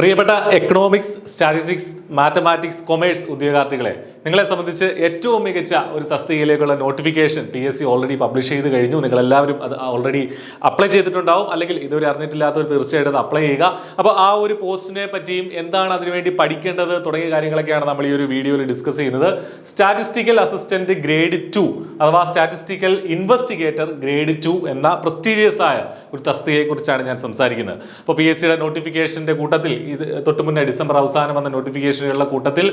പ്രിയപ്പെട്ട economics, statistics, mathematics, commerce ഉദ്യോഗാർത്ഥികളെ, നിങ്ങളെ സംബന്ധിച്ച് ഏറ്റവും മികച്ച ഒരു തസ്തികയിലേക്കുള്ള നോട്ടിഫിക്കേഷൻ PSC ഓൾറെഡി പബ്ലിഷ് ചെയ്ത് കഴിഞ്ഞു. നിങ്ങളെല്ലാവരും അത് ഓൾറെഡി അപ്ലൈ ചെയ്തിട്ടുണ്ടാവും, അല്ലെങ്കിൽ ഇതുവരെ അറിഞ്ഞിട്ടില്ലാത്തവർ തീർച്ചയായിട്ടും അപ്ലൈ ചെയ്യുക. അപ്പോൾ ആ ഒരു പോസ്റ്റിനെ പറ്റിയും എന്താണ് അതിനുവേണ്ടി പഠിക്കേണ്ടത് തുടങ്ങിയ കാര്യങ്ങളൊക്കെയാണ് നമ്മൾ ഈ ഒരു വീഡിയോയിൽ ഡിസ്കസ് ചെയ്യുന്നത്. സ്റ്റാറ്റിസ്റ്റിക്കൽ അസിസ്റ്റന്റ് ഗ്രേഡ് 2 അഥവാ സ്റ്റാറ്റിസ്റ്റിക്കൽ ഇൻവെസ്റ്റിഗേറ്റർ ഗ്രേഡ് 2 എന്ന പ്രസ്റ്റീജിയസ് ആയ ഒരു തസ്തികയെ കുറിച്ചാണ് ഞാൻ സംസാരിക്കുന്നത്. അപ്പോൾ PSCയുടെ നോട്ടിഫിക്കേഷന്റെ കൂട്ടത്തിൽ ഇത് തൊട്ട് മുന്നേ ഡിസംബർ അവസാനം വന്ന നോട്ടിഫിക്കേഷനുകളുടെ കൂട്ടത്തിൽ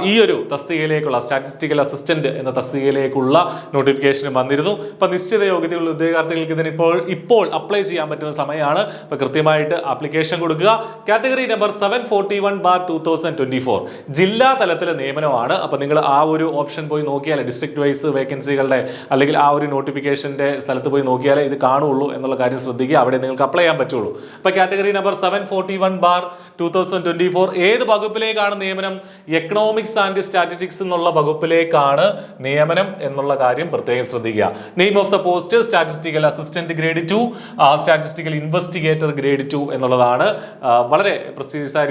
ഈ ഒരു തസ്തികയിലേക്കുള്ള സ്റ്റാറ്റിസ്റ്റിക്കൽ അസിസ്റ്റന്റ് എന്ന തസ്തികയിലേക്കുള്ള നോട്ടിഫിക്കേഷൻ വന്നിരുന്നു. അപ്പൊ നിശ്ചിത യോഗ്യതയുള്ള ഉദ്യോഗാർത്ഥികൾക്ക് ഇതിന് ഇപ്പോൾ അപ്ലൈ ചെയ്യാൻ പറ്റുന്ന സമയമാണ്. അപ്പൊ കൃത്യമായിട്ട് ആപ്ലിക്കേഷൻ കൊടുക്കുക. കാറ്റഗറി നമ്പർ 741/2024 ജില്ലാ തലത്തിലെ നിയമനമാണ്. അപ്പൊ നിങ്ങൾ ആ ഒരു ഓപ്ഷൻ പോയി നോക്കിയാൽ ഡിസ്ട്രിക്ട് വൈസ് വേക്കൻസികളുടെ അല്ലെങ്കിൽ ആ ഒരു നോട്ടിഫിക്കേഷന്റെ സ്ഥലത്ത് പോയി നോക്കിയാലേ ഇത് കാണുള്ളൂ എന്നുള്ള കാര്യം ശ്രദ്ധിക്കുക. അവിടെ നിങ്ങൾക്ക് അപ്ലൈ ചെയ്യാൻ പറ്റുള്ളൂ. അപ്പൊ കാറ്റഗറി നമ്പർ 741/2024 ഏത് വകുപ്പിലേക്കാണ് നിയമനം? എക്കണോമിക്സ് ആൻഡ് സ്റ്റാറ്റിസ്റ്റിക്സ് എന്നുള്ള വകുപ്പിലേക്കാണ് നിയമനം എന്നുള്ള കാര്യം പ്രത്യേകം ശ്രദ്ധിക്കുക. Name of the post statistical assistant grade 2, statistical investigator grade 2 എന്നുള്ളതാണ്. വളരെ പ്രസ്റ്റീജിയസ് ആയ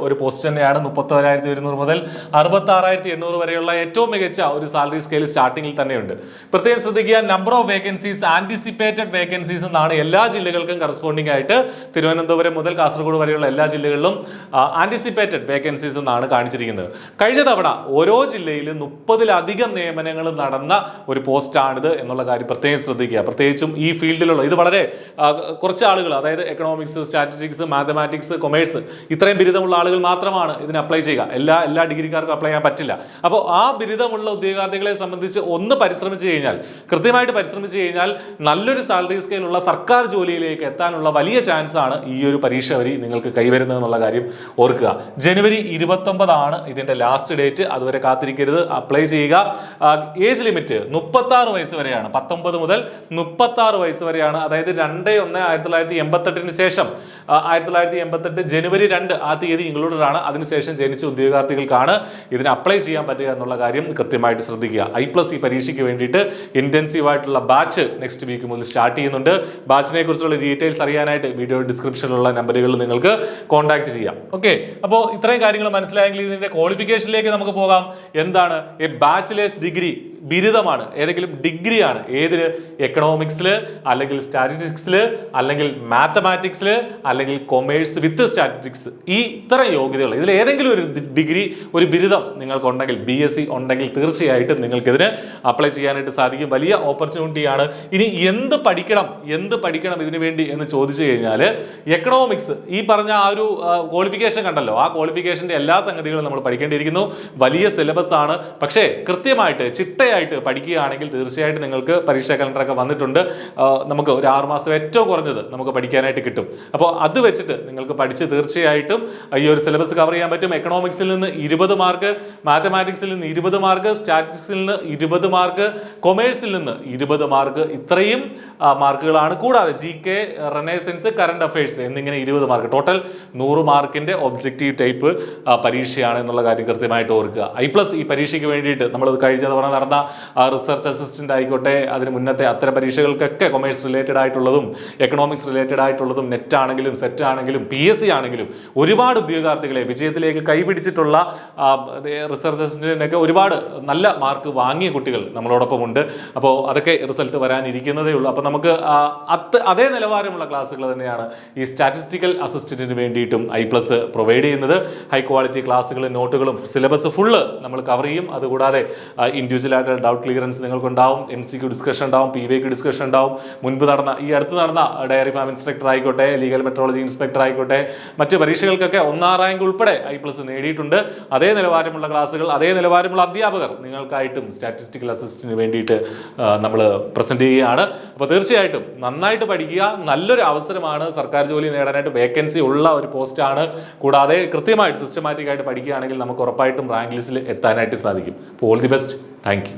ഒരു പോസ്റ്റ് തന്നെയാണ്. 31,100 മുതൽ 66,800 വരെയുള്ള ഏറ്റവും മികച്ച ഒരു സാലറി സ്കെയിൽ സ്റ്റാർട്ടിംഗിൽ തന്നെയുണ്ട്. പ്രത്യേകം ശ്രദ്ധിക്കുക, number of vacancies anticipated vacancies എന്നാണ് എല്ലാ ജില്ലകൾക്കും കറസ്പോണ്ടിങ് ആയിട്ട്. തിരുവനന്തപുരം മുതൽ കാസർഗോഡ് വരെയുള്ള എല്ലാ ജില്ലകളിലും ആന്റിസിപ്പേറ്റഡ് വേക്കൻസീസ് എന്നാണ് കാണിച്ചിരിക്കുന്നത്. കഴിഞ്ഞ തവണ ഓരോ ജില്ലയിലും 30-ലധികം നിയമനങ്ങൾ നടന്ന ഒരു പോസ്റ്റാണിത് എന്നുള്ള കാര്യം പ്രത്യേകം ശ്രദ്ധിക്കുക. പ്രത്യേകിച്ചും ഈ ഫീൽഡിലുള്ള ഇത് വളരെ കുറച്ച് ആളുകൾ, അതായത് എക്കണോമിക്സ്, സ്റ്റാറ്റിസ്റ്റിക്സ്, മാത്തമാറ്റിക്സ്, കൊമേഴ്സ് ഇത്രയും ബിരുദമുള്ള ആളുകൾ മാത്രമാണ് ഇതിന് അപ്ലൈ ചെയ്യുക. എല്ലാ ഡിഗ്രിക്കാർക്കും അപ്ലൈ ചെയ്യാൻ പറ്റില്ല. അപ്പോൾ ആ ബിരുദമുള്ള ഉദ്യോഗാർത്ഥികളെ സംബന്ധിച്ച് ഒന്ന് പരിശ്രമിച്ചു കഴിഞ്ഞാൽ, കൃത്യമായിട്ട് പരിശ്രമിച്ചു കഴിഞ്ഞാൽ നല്ലൊരു സാലറി സ്കെയിലുള്ള സർക്കാർ ജോലിയിലേക്ക് എത്താനുള്ള വലിയ ചാൻസ് ആണ് ഈ ഒരു പരീക്ഷ വഴി നിങ്ങൾക്ക് കൈവരുന്നത് എന്നുള്ള കാര്യം ഓർക്കുക. ജനുവരി 29 ആണ് ഇതിന്റെ ലാസ്റ്റ് ഡേറ്റ്. അതുവരെ കാത്തിരിക്കരുത്, അപ്ലൈ ചെയ്യുക. ഏജ് ലിമിറ്റ് 36 വയസ്സ് വരെയാണ്. 19 മുതൽ 36 വയസ്സ് വരെയാണ്. അതായത് 2/1/1988 ശേഷം 1988 ജനുവരി 2 ആ തീയതി ഇൻക്ലൂഡഡ് ആണ്. അതിനുശേഷം ജനിച്ച ഉദ്യോഗാർത്ഥികൾക്കാണ് ഇതിന് അപ്ലൈ ചെയ്യാൻ പറ്റുക എന്നുള്ള കാര്യം കൃത്യമായിട്ട് ശ്രദ്ധിക്കുക. I+ ഈ പരീക്ഷയ്ക്ക് വേണ്ടിയിട്ട് ഇന്റൻസീവ് ആയിട്ടുള്ള ബാച്ച് നെക്സ്റ്റ് വീക്ക് മുതൽ സ്റ്റാർട്ട് ചെയ്യുന്നുണ്ട്. ബാച്ചിനെ കുറിച്ചുള്ള ഡീറ്റെയിൽസ് അറിയാനായിട്ട് വീഡിയോ ഡിസ്ക്രിപ്ഷനിലുള്ള നമ്പറുകളിൽ നിങ്ങൾക്ക് കോൺടാക്ട് ചെയ്യാം. ഓക്കെ, അപ്പോൾ ഇത്രയും കാര്യങ്ങൾ മനസ്സിലായെങ്കിൽ ഇതിന്റെ ക്വാളിഫിക്കേഷനിലേക്ക് നമുക്ക് പോകാം. എന്താണ് എ ബാച്ചിലേഴ്സ് ഡിഗ്രി? ബിരുദമാണ്, ഏതെങ്കിലും ഡിഗ്രിയാണ്. ഏതില്? എക്കണോമിക്സിൽ, അല്ലെങ്കിൽ സ്റ്റാറ്റിസ്റ്റിക്സിൽ, അല്ലെങ്കിൽ മാത്തമാറ്റിക്സിൽ, അല്ലെങ്കിൽ കൊമേഴ്സ് വിത്ത് സ്റ്റാറ്റിസ്റ്റിക്സ്. ഈ ഇത്തരം യോഗ്യതകൾ ഇതിൽ ഏതെങ്കിലും ഒരു ഡിഗ്രി, ഒരു ബിരുദം നിങ്ങൾക്കുണ്ടെങ്കിൽ, BSc ഉണ്ടെങ്കിൽ തീർച്ചയായിട്ടും നിങ്ങൾക്കിതിന് അപ്ലൈ ചെയ്യാനായിട്ട് സാധിക്കും. വലിയ ഓപ്പർച്യൂണിറ്റിയാണ്. ഇനി എന്ത് പഠിക്കണം ഇതിനു വേണ്ടി എന്ന് ചോദിച്ചു കഴിഞ്ഞാൽ, എക്കണോമിക്സ് ഈ പറഞ്ഞ ആ ഒരു ക്വാളിഫിക്കേഷൻ കണ്ടല്ലോ, ആ ക്വാളിഫിക്കേഷന്റെ എല്ലാ സംഗതികളും നമ്മൾ പഠിക്കേണ്ടിയിരിക്കുന്നു. വലിയ സിലബസ് ആണ്. പക്ഷേ കൃത്യമായിട്ട് ചിട്ടയായിട്ട് പഠിക്കുകയാണെങ്കിൽ തീർച്ചയായിട്ടും നിങ്ങൾക്ക് പരീക്ഷാ കലണ്ടറൊക്കെ വന്നിട്ടുണ്ട്. നമുക്ക് ഒരു 6 മാസം ഏറ്റവും കുറഞ്ഞത് നമുക്ക് പഠിക്കാനായിട്ട് കിട്ടും. അപ്പോൾ അത് വെച്ചിട്ട് നിങ്ങൾക്ക് പഠിച്ച് തീർച്ചയായിട്ടും ഈ ഒരു സിലബസ് കവർ ചെയ്യാൻ പറ്റും. എക്കണോമിക്സിൽ നിന്ന് 20 മാർക്ക്, മാത്തമാറ്റിക്സിൽ നിന്ന് 20 മാർക്ക്, സ്റ്റാറ്റിസ്റ്റിക്സിൽ നിന്ന് 20 മാർക്ക്, കൊമേഴ്സിൽ നിന്ന് 20 മാർക്ക്. ഇത്രയും മാർക്കുകളാണ്. കൂടാതെ GK, റെനൈസൻസ്, കറണ്ട് അഫയേഴ്സ് എന്നിങ്ങനെ 20 മാർക്ക്. ടോട്ടൽ 100 മാർക്കിന്റെ ഒബ്ജക്റ്റീവ് ടൈപ്പ് പരീക്ഷയാണ് എന്നുള്ള കാര്യം കൃത്യമായിട്ട് ഓർക്കുക. I+ ഈ പരീക്ഷയ്ക്ക് വേണ്ടിയിട്ട് നമ്മൾ കഴിഞ്ഞ തവണ നടന്ന റിസർച്ച് അസിസ്റ്റന്റ് ആയിക്കോട്ടെ, അതിന് മുന്നത്തെ അത്തരം പരീക്ഷകൾക്കൊക്കെ കൊമേഴ്സ് റിലേറ്റഡ് ആയിട്ടുള്ളതും എക്കണോമിക്സ് റിലേറ്റഡ് ആയിട്ടുള്ളതും, നെറ്റ് ആണെങ്കിലും സെറ്റ് ആണെങ്കിലും PSC ആണെങ്കിലും ഒരുപാട് ഉദ്യോഗാർത്ഥികളെ വിജയത്തിലേക്ക് കൈപിടിച്ചിട്ടുള്ള റിസർച്ച് അസിസ്റ്റന്റിനൊക്കെ ഒരുപാട് നല്ല മാർക്ക് വാങ്ങിയ കുട്ടികൾ നമ്മളോടൊപ്പം ഉണ്ട്. അപ്പോൾ അതൊക്കെ റിസൾട്ട് വരാനിരിക്കുന്നതേ ഉള്ളൂ. അപ്പോൾ നമുക്ക് അതേ നിലവാരമുള്ള ക്ലാസ്സുകൾ തന്നെയാണ് ഈ സ്റ്റാറ്റിസ്റ്റിക്കൽ അസിസ്റ്റന്റിന് വേണ്ടിയിട്ടും I+ പ്രൊവൈഡ് ചെയ്യുന്നത്. ഹൈ ക്വാളിറ്റി ക്ലാസ്സുകളും നോട്ടുകളും സിലബസ് ഫുള്ള് നമ്മൾ കവർ ചെയ്യും. അതുകൂടാതെ ഇൻഡിവിജ്വൽ ആയിട്ടുള്ള ഡൗട്ട് ക്ലിയറൻസ് നിങ്ങൾക്കുണ്ടാവും, MCQ ഡിസ്കഷൻ ഉണ്ടാവും, PYQ ഡിസ്കഷൻ ഉണ്ടാവും. ഈ അടുത്ത് നടന്ന ഡയറി ഫാം ഇൻസ്പെക്ടർ ആയിക്കോട്ടെ, ലീഗൽ മെട്രോളജി ഇൻസ്പെക്ടർ ആയിക്കോട്ടെ, മറ്റ് പരീക്ഷകൾക്കൊക്കെ 1ാം റാങ്ക് ഉൾപ്പെടെ I+ നേടിയിട്ടുണ്ട്. അതേ നിലവാരമുള്ള ക്ലാസ്സുകൾ, അതേ നിലവാരമുള്ള അധ്യാപകർ നിങ്ങൾക്കായിട്ടും സ്റ്റാറ്റിസ്റ്റിക്കൽ അസിസ്റ്റന്റിന് വേണ്ടിയിട്ട് നമ്മൾ പ്രസന്റ് ചെയ്യുകയാണ്. അപ്പോൾ തീർച്ചയായിട്ടും നന്നായിട്ട് പഠിക്കുക. നല്ലൊരു അവസരമാണ്. സർക്കാർ ജോലി നേടാനായിട്ട് വേക്കൻസി ഉള്ള ഒരു പോസ്റ്റാണ്. കൂടാതെ കൃത്യമായിട്ട് സിസ്റ്റമാറ്റിക് ആയിട്ട് പഠിക്കുകയാണെങ്കിൽ നമുക്ക് ഉറപ്പായിട്ടും റാങ്ക് ലിസ്റ്റിൽ എത്താനായിട്ട് സാധിക്കും. All the best. Thank you.